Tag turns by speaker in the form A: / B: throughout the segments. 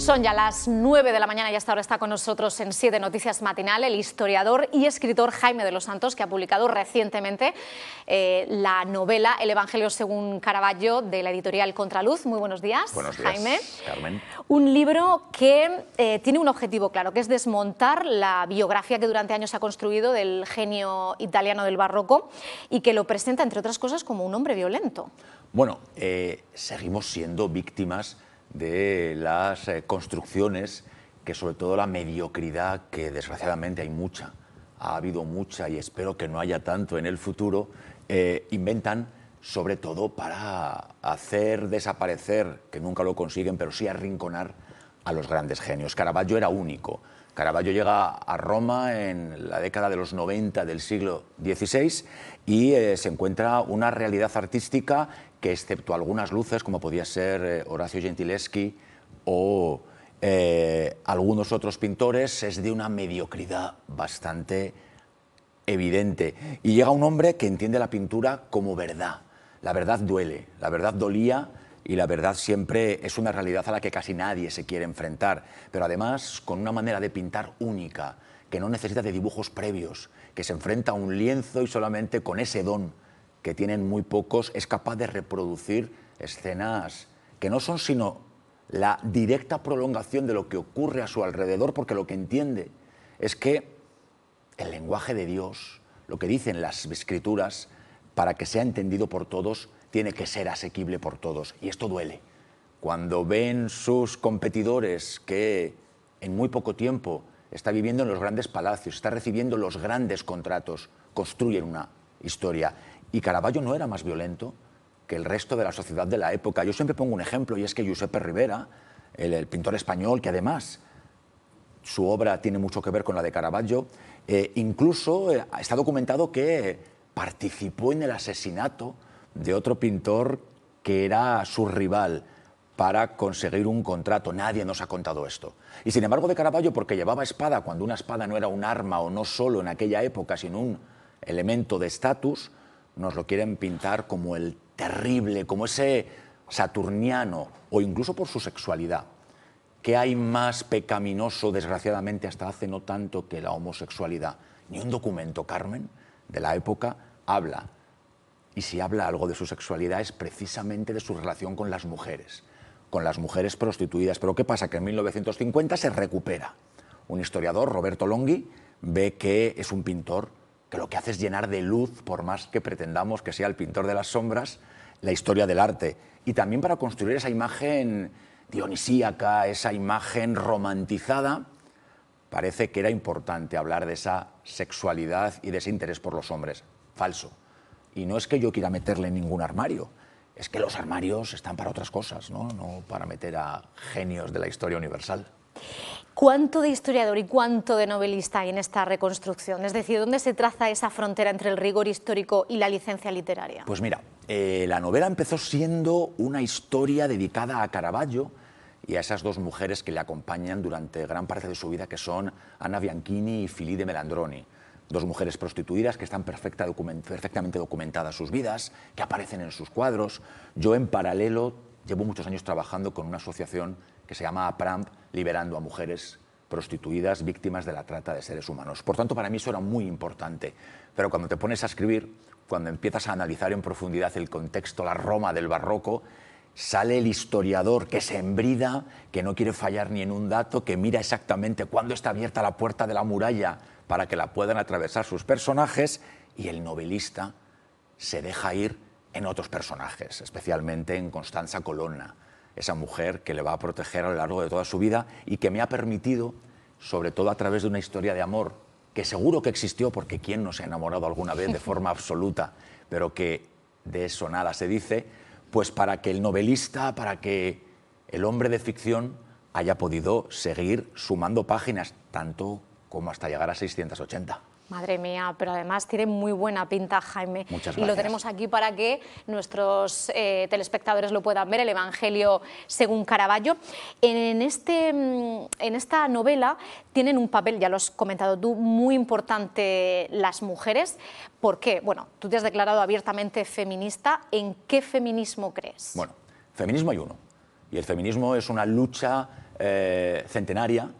A: Son ya las 9 de la mañana y hasta ahora está con nosotros en 7 Noticias Matinal el historiador y escritor Jaime de los Santos, que ha publicado recientemente la novela El Evangelio según Caravaggio, de la editorial Contraluz. Muy buenos días,
B: Buenos días,
A: Jaime.
B: Carmen.
A: Un libro que tiene un objetivo claro, que es desmontar la biografía que durante años se ha construido del genio italiano del barroco y que lo presenta, entre otras cosas, como un hombre violento.
B: Bueno, seguimos siendo víctimas de las construcciones que, sobre todo la mediocridad, que desgraciadamente hay mucha, ha habido mucha y espero que no haya tanto en el futuro, inventan sobre todo para hacer desaparecer, que nunca lo consiguen, pero sí arrinconar a los grandes genios. Caravaggio era único. Caravaggio llega a Roma en la década de los 90 del siglo XVI y se encuentra una realidad artística que, excepto algunas luces, como podía ser Orazio Gentileschi o algunos otros pintores, es de una mediocridad bastante evidente. Y llega un hombre que entiende la pintura como verdad. La verdad duele, la verdad dolía, y la verdad siempre es una realidad a la que casi nadie se quiere enfrentar, pero además con una manera de pintar única, que no necesita de dibujos previos, que se enfrenta a un lienzo y solamente con ese don que tienen muy pocos es capaz de reproducir escenas que no son sino la directa prolongación de lo que ocurre a su alrededor, porque lo que entiende es que el lenguaje de Dios, lo que dicen las escrituras, para que sea entendido por todos, tiene que ser asequible por todos. Y esto duele. Cuando ven sus competidores que en muy poco tiempo está viviendo en los grandes palacios, está recibiendo los grandes contratos, construyen una historia. Y Caravaggio no era más violento que el resto de la sociedad de la época. Yo siempre pongo un ejemplo, y es que Giuseppe Rivera, el pintor español, que además su obra tiene mucho que ver con la de Caravaggio, incluso está documentado que participó en el asesinato de otro pintor que era su rival para conseguir un contrato. Nadie nos ha contado esto. Y sin embargo de Caravaggio, porque llevaba espada, cuando una espada no era un arma o no solo en aquella época, sino un elemento de estatus, nos lo quieren pintar como el terrible, como ese saturniano, o incluso por su sexualidad. ¿Qué hay más pecaminoso, desgraciadamente, hasta hace no tanto, que la homosexualidad? Ni un documento, Carmen, de la época habla. Y si habla algo de su sexualidad es precisamente de su relación con las mujeres prostituidas. Pero ¿qué pasa? Que en 1950 se recupera. Un historiador, Roberto Longhi, ve que es un pintor que lo que hace es llenar de luz, por más que pretendamos que sea el pintor de las sombras, la historia del arte. Y también para construir esa imagen dionisíaca, esa imagen romantizada, parece que era importante hablar de esa sexualidad y de ese interés por los hombres. Falso. Y no es que yo quiera meterle en ningún armario, es que los armarios están para otras cosas, no para meter a genios de la historia universal.
A: ¿Cuánto de historiador y cuánto de novelista hay en esta reconstrucción? Es decir, ¿dónde se traza esa frontera entre el rigor histórico y la licencia literaria?
B: Pues mira, la novela empezó siendo una historia dedicada a Caravaggio y a esas dos mujeres que le acompañan durante gran parte de su vida, que son Anna Bianchini y Philly de Melandroni. Dos mujeres prostituidas que están perfectamente documentadas sus vidas, que aparecen en sus cuadros. Yo, en paralelo, llevo muchos años trabajando con una asociación que se llama APRAMP, liberando a mujeres prostituidas víctimas de la trata de seres humanos. Por tanto, para mí eso era muy importante. Pero cuando te pones a escribir, cuando empiezas a analizar en profundidad el contexto, la Roma del barroco, sale el historiador que se embrida, que no quiere fallar ni en un dato, que mira exactamente cuándo está abierta la puerta de la muralla para que la puedan atravesar sus personajes, y el novelista se deja ir en otros personajes, especialmente en Constanza Colonna, esa mujer que le va a proteger a lo largo de toda su vida y que me ha permitido, sobre todo a través de una historia de amor, que seguro que existió, porque ¿quién no se ha enamorado alguna vez de forma absoluta? Pero que de eso nada se dice, pues para que el novelista, para que el hombre de ficción haya podido seguir sumando páginas, tanto como hasta llegar a 680.
A: Madre mía, pero además tiene muy buena pinta, Jaime.
B: Muchas gracias.
A: Y lo tenemos aquí para que nuestros telespectadores lo puedan ver, El Evangelio según Caravaggio. En esta novela tienen un papel, ya lo has comentado tú, muy importante las mujeres. ¿Por qué? Bueno, tú te has declarado abiertamente feminista. ¿En qué feminismo crees?
B: Bueno, feminismo hay uno. Y el feminismo es una lucha centenaria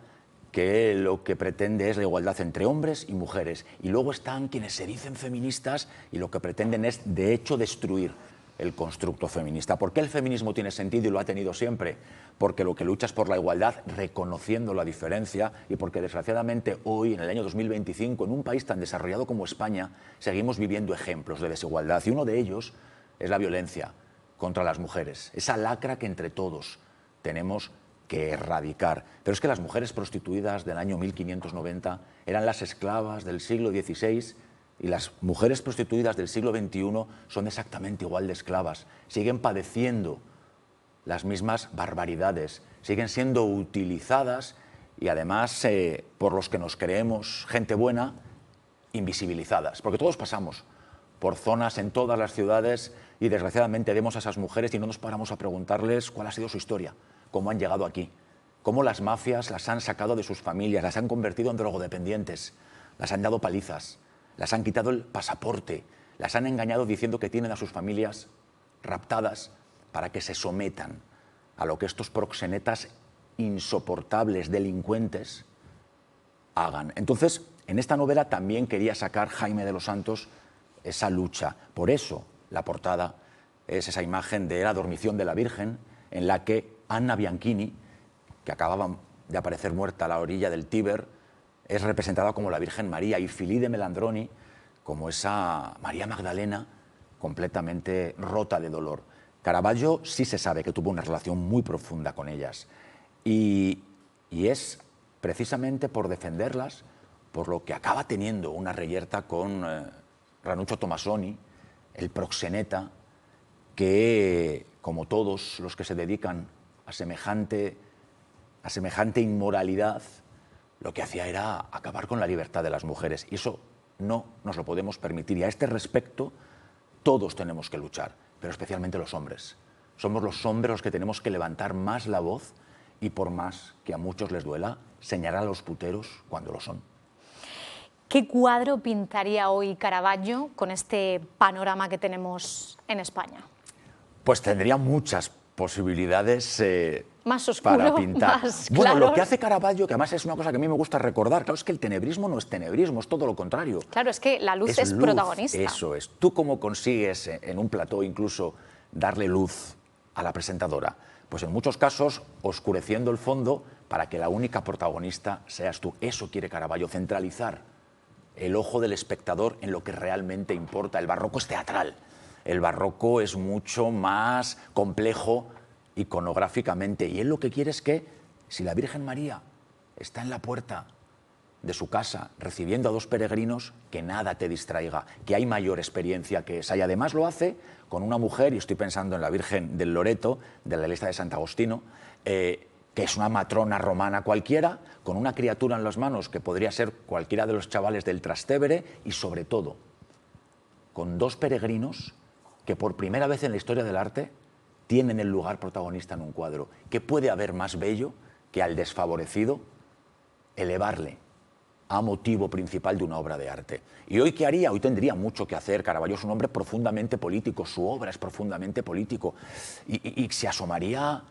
B: que lo que pretende es la igualdad entre hombres y mujeres. Y luego están quienes se dicen feministas y lo que pretenden es, de hecho, destruir el constructo feminista. ¿Por qué el feminismo tiene sentido y lo ha tenido siempre? Porque lo que lucha es por la igualdad, reconociendo la diferencia, y porque desgraciadamente hoy, en el año 2025, en un país tan desarrollado como España, seguimos viviendo ejemplos de desigualdad, y uno de ellos es la violencia contra las mujeres, esa lacra que entre todos tenemos que erradicar. Pero es que las mujeres prostituidas del año 1590 eran las esclavas del siglo XVI, y las mujeres prostituidas del siglo XXI son exactamente igual de esclavas, siguen padeciendo las mismas barbaridades, siguen siendo utilizadas y además por los que nos creemos gente buena, invisibilizadas, porque todos pasamos por zonas en todas las ciudades y desgraciadamente vemos a esas mujeres y no nos paramos a preguntarles cuál ha sido su historia, cómo han llegado aquí, cómo las mafias las han sacado de sus familias, las han convertido en drogodependientes, las han dado palizas, las han quitado el pasaporte, las han engañado diciendo que tienen a sus familias raptadas para que se sometan a lo que estos proxenetas insoportables, delincuentes, hagan. Entonces, en esta novela también quería sacar Jaime de los Santos esa lucha. Por eso la portada es esa imagen de la dormición de la Virgen, en la que Anna Bianchini, que acababa de aparecer muerta a la orilla del Tíber, es representada como la Virgen María, y Filide Melandroni como esa María Magdalena completamente rota de dolor. Caravaggio sí se sabe que tuvo una relación muy profunda con ellas, y es precisamente por defenderlas por lo que acaba teniendo una reyerta con Ranuccio Tomasoni, el proxeneta, que, como todos los que se dedican a semejante inmoralidad, lo que hacía era acabar con la libertad de las mujeres. Y eso no nos lo podemos permitir. Y a este respecto, todos tenemos que luchar, pero especialmente los hombres. Somos los hombres los que tenemos que levantar más la voz y, por más que a muchos les duela, señalar a los puteros cuando lo son.
A: ¿Qué cuadro pintaría hoy Caravaggio con este panorama que tenemos en España?
B: Pues tendría muchas posibilidades
A: más oscuro,
B: para pintar.
A: más
B: Bueno,
A: claros.
B: lo que hace Caravaggio, que además es una cosa que a mí me gusta recordar, claro, es que el tenebrismo no es tenebrismo, es todo lo contrario.
A: Claro, es que la luz es
B: luz,
A: protagonista.
B: Eso es. ¿Tú cómo consigues en un plató incluso darle luz a la presentadora? Pues en muchos casos oscureciendo el fondo para que la única protagonista seas tú. Eso quiere Caravaggio, centralizar el ojo del espectador en lo que realmente importa. El barroco es teatral. El barroco es mucho más complejo iconográficamente, y él lo que quiere es que, si la Virgen María está en la puerta de su casa recibiendo a dos peregrinos, que nada te distraiga, que hay mayor experiencia que esa. Y además lo hace con una mujer, y estoy pensando en la Virgen del Loreto, de la iglesia de Sant Agostino, que es una matrona romana cualquiera, con una criatura en las manos que podría ser cualquiera de los chavales del Trastevere, y sobre todo con dos peregrinos que por primera vez en la historia del arte tienen el lugar protagonista en un cuadro. ¿Qué puede haber más bello que al desfavorecido elevarle a motivo principal de una obra de arte? ¿Y hoy qué haría? Hoy tendría mucho que hacer. Caravaggio es un hombre profundamente político, su obra es profundamente político, y se asomaría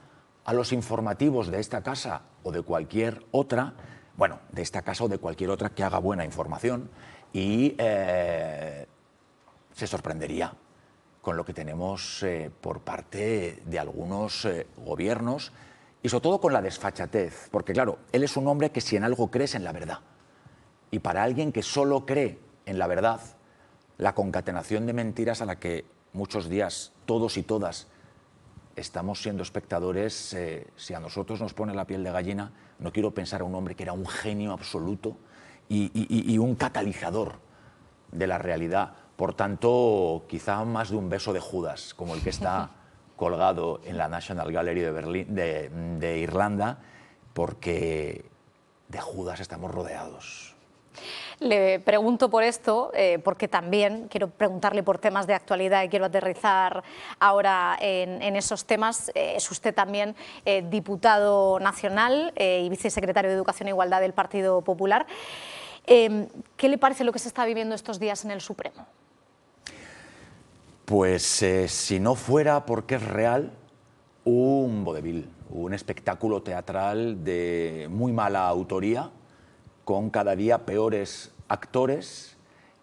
B: a los informativos de esta casa o de cualquier otra, bueno, de esta casa o de cualquier otra que haga buena información, y se sorprendería con lo que tenemos por parte de algunos gobiernos, y sobre todo con la desfachatez, porque claro, él es un hombre que si en algo crees, en la verdad. Y para alguien que solo cree en la verdad, la concatenación de mentiras a la que muchos días todos y todas estamos siendo espectadores, si a nosotros nos pone la piel de gallina, no quiero pensar a un hombre que era un genio absoluto y un catalizador de la realidad. Por tanto, quizá más de un beso de Judas, como el que está colgado en la National Gallery de Berlín, de Irlanda, porque de Judas estamos rodeados.
A: Le pregunto por esto, porque también quiero preguntarle por temas de actualidad y quiero aterrizar ahora en esos temas. Es usted también diputado nacional y vicesecretario de Educación e Igualdad del Partido Popular. ¿Qué le parece lo que se está viviendo estos días en el Supremo?
B: Pues si no fuera porque es real, un vodevil. un espectáculo teatral de muy mala autoría, con cada día peores actores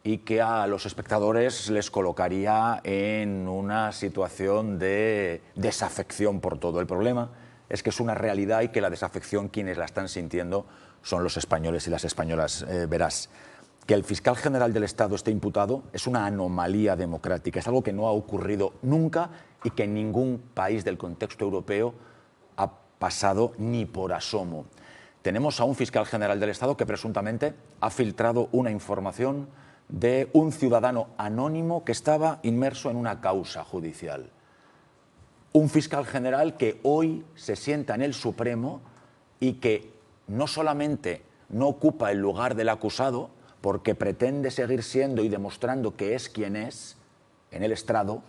B: y que a los espectadores les colocaría en una situación de desafección por todo. El problema es que es una realidad y que la desafección, quienes la están sintiendo, son los españoles y las españolas. Verás, que el fiscal general del Estado esté imputado es una anomalía democrática, es algo que no ha ocurrido nunca y que en ningún país del contexto europeo ha pasado ni por asomo. Tenemos a un fiscal general del Estado que presuntamente ha filtrado una información de un ciudadano anónimo que estaba inmerso en una causa judicial. Un fiscal general que hoy se sienta en el Supremo y que no solamente no ocupa el lugar del acusado, porque pretende seguir siendo y demostrando que es quien es en el estrado,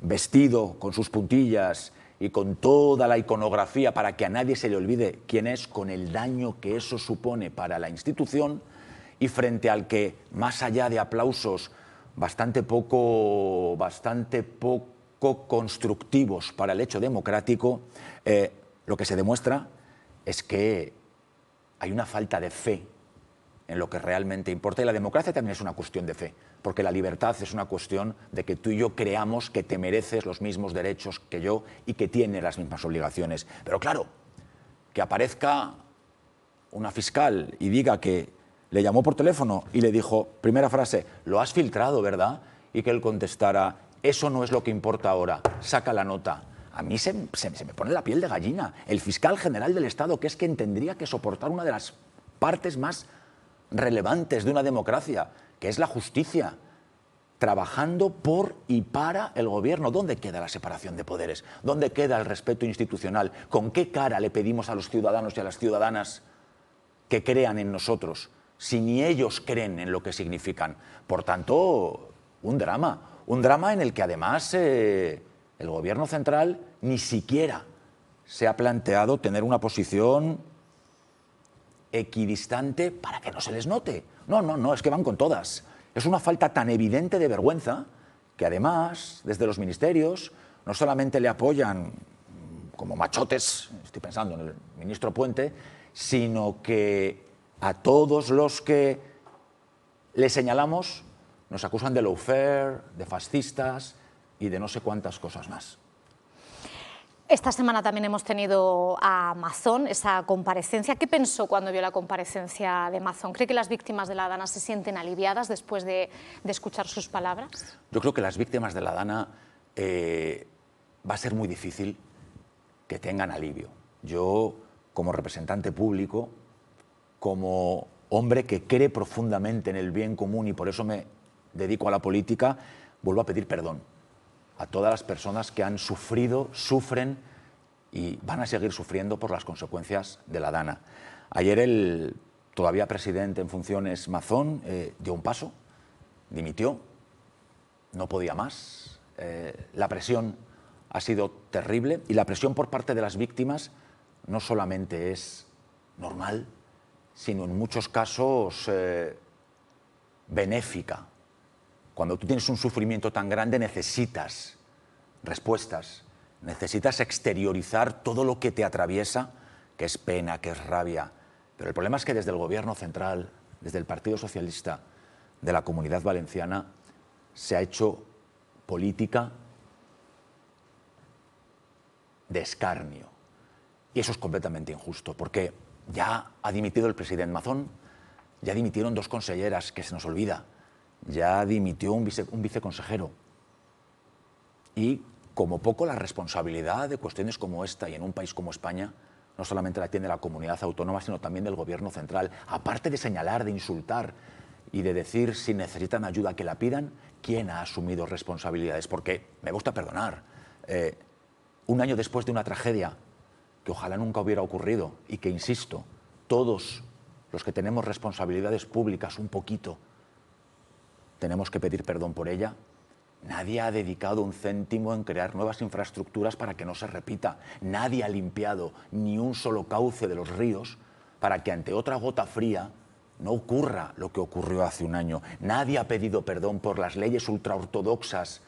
B: vestido con sus puntillas y con toda la iconografía para que a nadie se le olvide quién es, con el daño que eso supone para la institución, y frente al que, más allá de aplausos bastante poco constructivos para el hecho democrático, lo que se demuestra es que hay una falta de fe en lo que realmente importa. Y la democracia también es una cuestión de fe, porque la libertad es una cuestión de que tú y yo creamos que te mereces los mismos derechos que yo y que tienes las mismas obligaciones. Pero claro, que aparezca una fiscal y diga que le llamó por teléfono y le dijo, primera frase, lo has filtrado, ¿verdad? Y que él contestara, eso no es lo que importa ahora, saca la nota. A mí se me pone la piel de gallina. El fiscal general del Estado, que es quien tendría que soportar una de las partes más relevantes de una democracia, que es la justicia, trabajando por y para el gobierno. ¿Dónde queda la separación de poderes? ¿Dónde queda el respeto institucional? ¿Con qué cara le pedimos a los ciudadanos y a las ciudadanas que crean en nosotros, si ni ellos creen en lo que significan? Por tanto, un drama en el que además el gobierno central ni siquiera se ha planteado tener una posición equidistante para que no se les note. No, es que van con todas. Es una falta tan evidente de vergüenza que además, desde los ministerios, no solamente le apoyan como machotes, estoy pensando en el ministro Puente, sino que a todos los que le señalamos nos acusan de lawfare, de fascistas y de no sé cuántas cosas más.
A: Esta semana también hemos tenido a Mazón, esa comparecencia. ¿Qué pensó cuando vio la comparecencia de Mazón? ¿Cree que las víctimas de la Dana se sienten aliviadas después de escuchar sus palabras?
B: Yo creo que las víctimas de la Dana va a ser muy difícil que tengan alivio. Yo, como representante público, como hombre que cree profundamente en el bien común y por eso me dedico a la política, vuelvo a pedir perdón a todas las personas que han sufrido, sufren y van a seguir sufriendo por las consecuencias de la Dana. Ayer el todavía presidente en funciones Mazón dio un paso, dimitió, no podía más. La presión ha sido terrible y la presión por parte de las víctimas no solamente es normal, sino en muchos casos benéfica. Cuando tú tienes un sufrimiento tan grande necesitas respuestas, necesitas exteriorizar todo lo que te atraviesa, que es pena, que es rabia. Pero el problema es que desde el Gobierno central, desde el Partido Socialista de la Comunidad Valenciana, se ha hecho política de escarnio. Y eso es completamente injusto, porque ya ha dimitido el presidente Mazón, ya dimitieron 2 conselleras, que se nos olvida, ya dimitió un viceconsejero. Y como poco la responsabilidad de cuestiones como esta y en un país como España no solamente la tiene la comunidad autónoma, sino también del Gobierno central. Aparte de señalar, de insultar y de decir si necesitan ayuda que la pidan, ¿quién ha asumido responsabilidades? Porque me gusta perdonar. Un año después de una tragedia que ojalá nunca hubiera ocurrido y que, insisto, todos los que tenemos responsabilidades públicas un poquito tenemos que pedir perdón por ella. Nadie ha dedicado un céntimo en crear nuevas infraestructuras para que no se repita. Nadie ha limpiado ni un solo cauce de los ríos para que ante otra gota fría no ocurra lo que ocurrió hace un año. Nadie ha pedido perdón por las leyes ultraortodoxas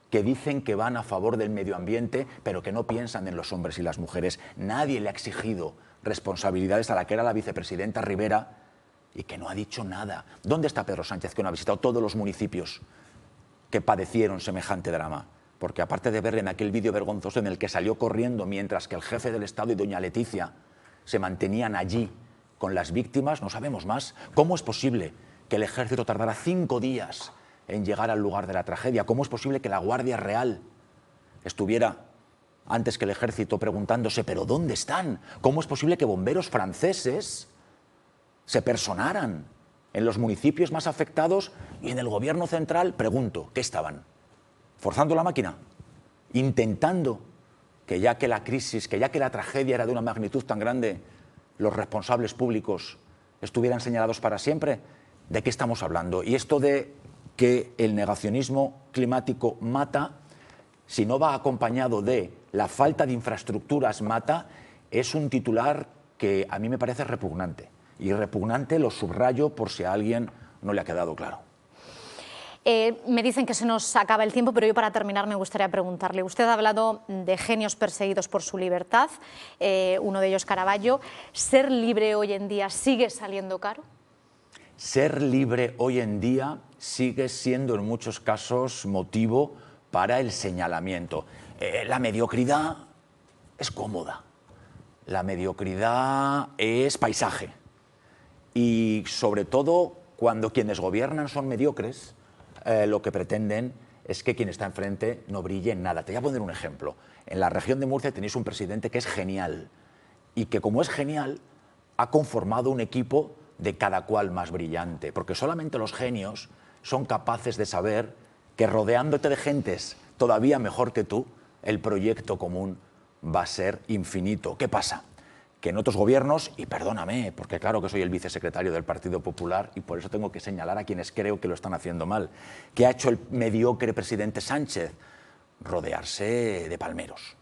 B: que dicen que van a favor del medio ambiente, pero que no piensan en los hombres y las mujeres. Nadie le ha exigido responsabilidades a la que era la vicepresidenta Rivera y que no ha dicho nada. ¿Dónde está Pedro Sánchez, que no ha visitado todos los municipios que padecieron semejante drama? Porque aparte de verle en aquel vídeo vergonzoso en el que salió corriendo mientras que el jefe del Estado y doña Leticia se mantenían allí con las víctimas, no sabemos más. ¿Cómo es posible que el ejército tardara 5 días en llegar al lugar de la tragedia? ¿Cómo es posible que la Guardia Real estuviera antes que el ejército preguntándose ¿pero dónde están? ¿Cómo es posible que bomberos franceses se personaran en los municipios más afectados y en el gobierno central? Pregunto, ¿qué estaban? ¿Forzando la máquina? ¿Intentando que ya que la crisis, que ya que la tragedia era de una magnitud tan grande, los responsables públicos estuvieran señalados para siempre? ¿De qué estamos hablando? Y esto de que el negacionismo climático mata, si no va acompañado de la falta de infraestructuras mata, es un titular que a mí me parece repugnante. Y repugnante lo subrayo por si a alguien no le ha quedado claro.
A: Me dicen que se nos acaba el tiempo, pero yo para terminar me gustaría preguntarle. Usted ha hablado de genios perseguidos por su libertad, uno de ellos Caravaggio. ¿Ser libre hoy en día sigue saliendo caro?
B: Ser libre hoy en día sigue siendo en muchos casos motivo para el señalamiento. La mediocridad es cómoda, la mediocridad es paisaje y sobre todo cuando quienes gobiernan son mediocres, lo que pretenden es que quien está enfrente no brille en nada. Te voy a poner un ejemplo. En la región de Murcia tenéis un presidente que es genial y que como es genial ha conformado un equipo de cada cual más brillante, porque solamente los genios son capaces de saber que rodeándote de gentes todavía mejor que tú, el proyecto común va a ser infinito. ¿Qué pasa? Que en otros gobiernos, y perdóname, porque claro que soy el vicesecretario del Partido Popular y por eso tengo que señalar a quienes creo que lo están haciendo mal, ¿qué ha hecho el mediocre presidente Sánchez? Rodearse de palmeros,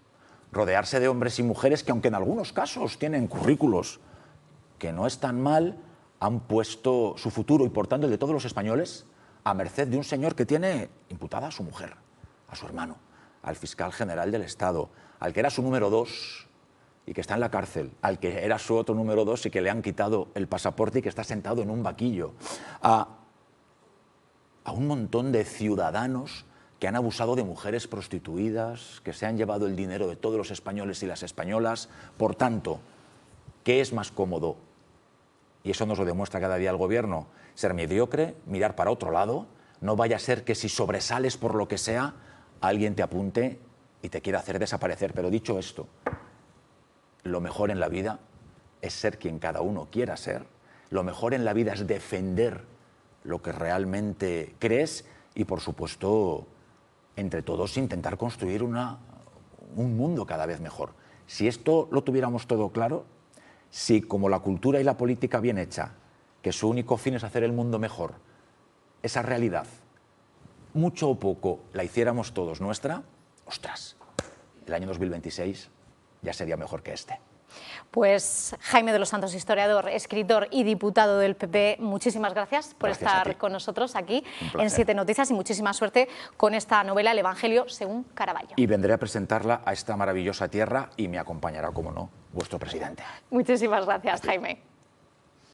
B: rodearse de hombres y mujeres que aunque en algunos casos tienen currículos que no están mal, han puesto su futuro y por tanto el de todos los españoles a merced de un señor que tiene imputada a su mujer, a su hermano, al fiscal general del Estado, al que era su número 2 y que está en la cárcel, al que era su otro número 2 y que le han quitado el pasaporte y que está sentado en un banquillo, a un montón de ciudadanos que han abusado de mujeres prostituidas, que se han llevado el dinero de todos los españoles y las españolas. Por tanto, ¿qué es más cómodo? Y eso nos lo demuestra cada día el gobierno, ser mediocre, mirar para otro lado, no vaya a ser que si sobresales por lo que sea, alguien te apunte y te quiera hacer desaparecer. Pero dicho esto, lo mejor en la vida es ser quien cada uno quiera ser, lo mejor en la vida es defender lo que realmente crees y, por supuesto, entre todos intentar construir un mundo cada vez mejor. Si esto lo tuviéramos todo claro, si como la cultura y la política bien hecha, que su único fin es hacer el mundo mejor, esa realidad, mucho o poco, la hiciéramos todos nuestra, ostras, el año 2026 ya sería mejor que este.
A: Pues Jaime de los Santos, historiador, escritor y diputado del PP, muchísimas gracias por estar con nosotros aquí en 7 Noticias y muchísima suerte con esta novela, El Evangelio según Caravaggio.
B: Y vendré a presentarla a esta maravillosa tierra y me acompañará, como no, vuestro presidente.
A: Muchísimas gracias, Jaime.